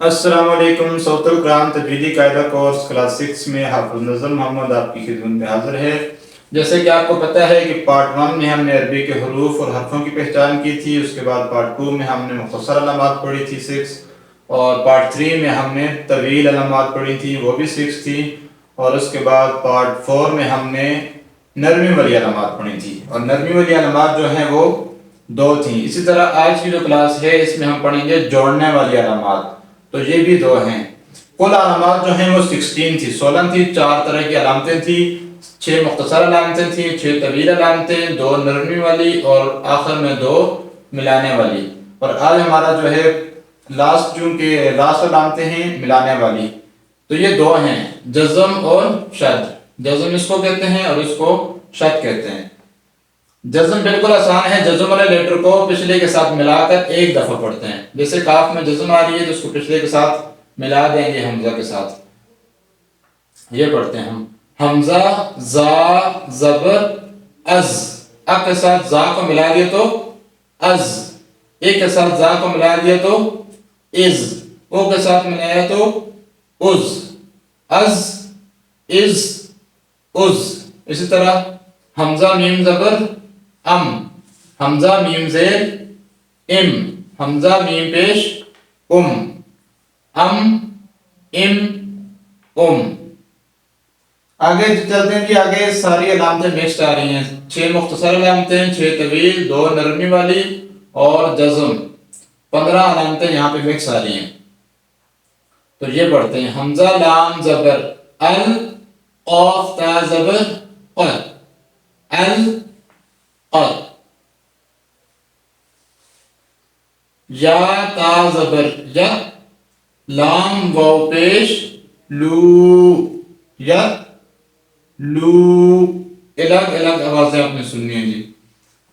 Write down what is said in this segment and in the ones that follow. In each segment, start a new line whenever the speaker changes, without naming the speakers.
السلام علیکم. صوت القرآن تجویدی قاعدہ کورس کلاس 6 میں حافظ نظم محمد آپ کی خدمت میں حاضر ہے. جیسے کہ آپ کو پتہ ہے کہ پارٹ 1 میں ہم نے عربی کے حروف اور حرفوں کی پہچان کی تھی. اس کے بعد پارٹ 2 میں ہم نے مختصر علامات پڑھی تھی 6، اور پارٹ 3 میں ہم نے طویل علامات پڑھی تھی، وہ بھی 6 تھی. اور اس کے بعد پارٹ 4 میں ہم نے نرمی والی علامات پڑھی تھی، اور نرمی والی علامات جو ہیں وہ 2 تھیں. اسی طرح آج کی جو کلاس ہے اس میں ہم پڑھیں گے جوڑنے والی علامات، تو یہ بھی 2 ہیں. کل علامات جو ہیں وہ 16 تھی، 16 تھی. 4 طرح کی علامتیں تھی، 6 مختصر علامتیں تھیں، 6 طویل علامتیں، 2 نرمی والی اور آخر میں 2 ملانے والی. اور آج ہمارا جو ہے لاسٹ علامتیں ہیں ملانے والی. تو یہ 2 ہیں، جزم اور شد. جزم اس کو کہتے ہیں اور اس کو شد کہتے ہیں. جزم بالکل آسان ہے. جزم والے لیٹر کو پچھلے کے ساتھ ملا کر ایک دفعہ پڑھتے ہیں. جیسے کاف میں جزم آ رہی ہے تو اس کو پچھلے کے ساتھ ملا دیں گے حمزہ کے ساتھ. یہ پڑھتے ہیں ہم حمزہ زا زبر از. ا کے ساتھ زا کو ملا دیا تو از. اے کے ساتھ زا کو ملا دیا تو از. او کے ساتھ ملایا تو از. از از از. اسی طرح حمزہ میم زبر ام. حمزہ میم زیر ام. حمزہ میم پیش ام. ام ام ام. آگے چلتے ہیں جی. آگے ساری علامتیں مکسڈ آ رہی ہیں. 6 مختصر علامتیں، 6 طویل، 2 نرمی والی اور جزم. 15 علامتیں یہاں پہ مکس آ رہی ہیں. تو یہ پڑھتے ہیں حمزہ لام زبر ال. قاف تا زبر ق. ال ق. یا تا زبر یا. لام واو پیش لو. یا لو. الگ الگ آوازیں آپ نے سننی ہیں جی.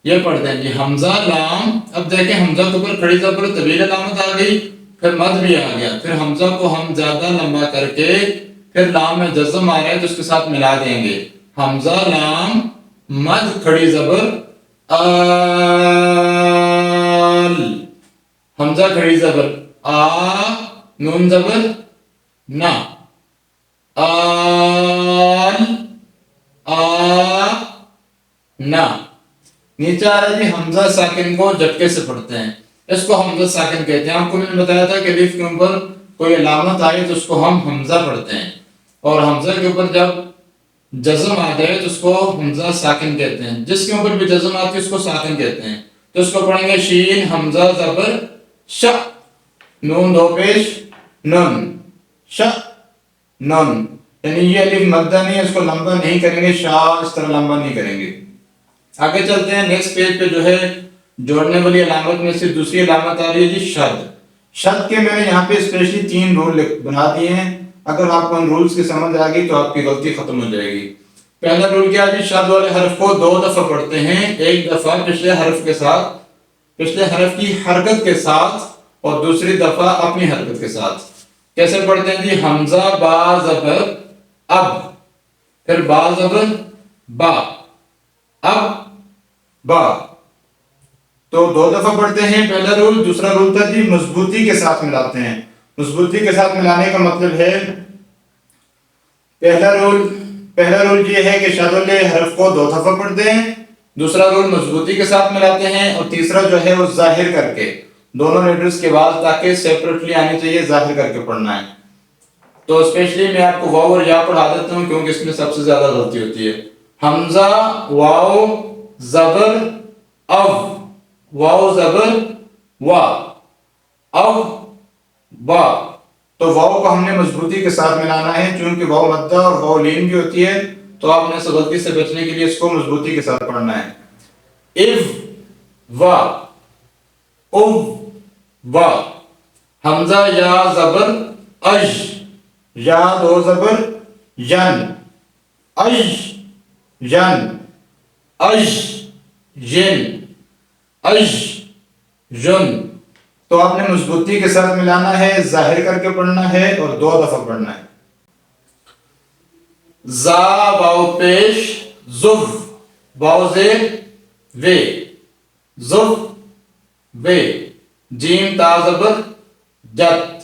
یہ پڑھتے ہیں جی حمزہ لام. اب دیکھیں حمزہ کے اوپر کھڑی زبر طویل علامت آ گئی، پھر مد بھی آ گیا. پھر حمزہ کو ہم زیادہ لمبا کر کے پھر لام میں جزم آ رہا ہے تو اس کے ساتھ ملا دیں گے. حمزہ لام مد کھڑی زبر آل. حمزہ کھڑی زبر آ. نون زبر نا. آل آ نا. نیچے آ رہا ہے جی حمزہ ساکن کو جھٹکے سے پڑھتے ہیں. اس کو حمزہ ساکن کہتے ہیں. آپ کو میں نے بتایا تھا کہ الف کے اوپر کوئی علامت آئے تو اس کو ہم حمزہ پڑھتے ہیں، اور حمزہ کے اوپر جب جزم آ جائے تو اس کو حمزہ ساکن کہتے ہیں. جس کے اوپر بھی جزم آتی ہے اس کو ساکن کہتے ہیں. تو اس کو پڑھیں گے شین حمزہ زبر ش. نون دو پیش نن. ش نن. یعنی یہ الف مدہ نہیں ہے، اس کو لمبا نہیں کریں گے. شاہ اس طرح لمبا نہیں کریں گے. آگے چلتے ہیں. نیکسٹ پیج پہ جو ہے جوڑنے والی علامت میں سے دوسری علامت آ رہی ہے جی شد. شد کے میں نے یہاں پہ اسپیشلی 3 رول بنا دیے ہیں. اگر آپ کو ان رولز کی سمجھ آ گئی تو آپ کی غلطی ختم ہو جائے گی. پہلا رول کیا ہے؟ شد والے حرف کو 2 دفعہ پڑھتے ہیں. ایک دفعہ پچھلے حرف کے ساتھ، پچھلے حرف کی حرکت کے ساتھ، اور دوسری دفعہ اپنی حرکت کے ساتھ. کیسے پڑھتے ہیں جی؟ حمزہ با زبر اب، پھر با زبر با. اب با. تو 2 دفعہ پڑھتے ہیں. پہلا رول. دوسرا رول تھا جی مضبوطی کے ساتھ ملاتے ہیں. مضبوطی کے ساتھ ملانے کا مطلب ہے پہلا رول یہ ہے کہ شد والے حرف کو 2 دفعہ پڑھتے ہیں. دوسرا رول مضبوطی کے ساتھ ملاتے ہیں، اور تیسرا جو ہے وہ ظاہر کر کے دونوں لیٹرز کے بعد تاکہ سیپریٹلی آنی چاہیے، ظاہر کر کے پڑھنا ہے. تو اسپیشلی میں آپ کو واو اور یا پڑھا دیتا ہوں کیونکہ اس میں سب سے زیادہ غلطی ہوتی ہے. حمزہ واو زبر او. واو زبر وا. او وا. تو واو کو ہم نے مضبوطی کے ساتھ ملانا ہے. چونکہ واو مدہ اور واو لین بھی ہوتی ہے تو آپ نے اس غلطی سے بچنے کے لیے اس کو مضبوطی کے ساتھ پڑھنا ہے. اف وا. او وا. حمزہ یا زبر اج. یا 2 زبر ین. اج ین. اج ین. اج ین. تو آپ نے مضبوطی کے ساتھ ملانا ہے، ظاہر کر کے پڑھنا ہے، اور 2 دفعہ پڑھنا ہے. زا واو پیش زو. واو زیر وے. زو وے. جیم تا زبر جت.